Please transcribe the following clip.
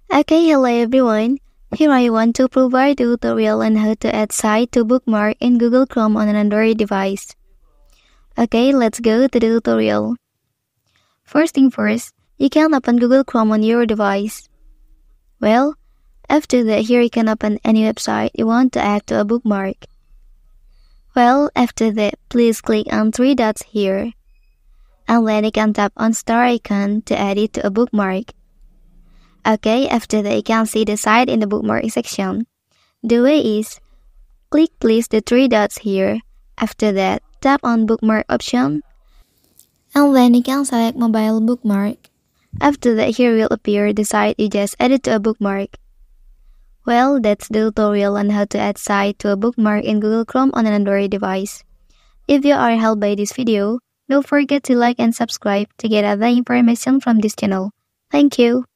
Okay, hello everyone. Here I want to provide a tutorial on how to add site to bookmark in Google Chrome on an Android device. Okay, let's go to the tutorial. First thing first, you can open Google Chrome on your device. Well, after that, here you can open any website you want to add to a bookmark. Well, after that, please click on three dots here. And then you can tap on star icon to add it to a bookmark. Okay, after that you can see the site in the bookmark section. The way is, click place the three dots here. After that, tap on bookmark option. And then you can select mobile bookmark. After that, here will appear the site you just added to a bookmark. Well, that's the tutorial on how to add site to a bookmark in Google Chrome on an Android device. If you are helped by this video, don't forget to like and subscribe to get other information from this channel. Thank you.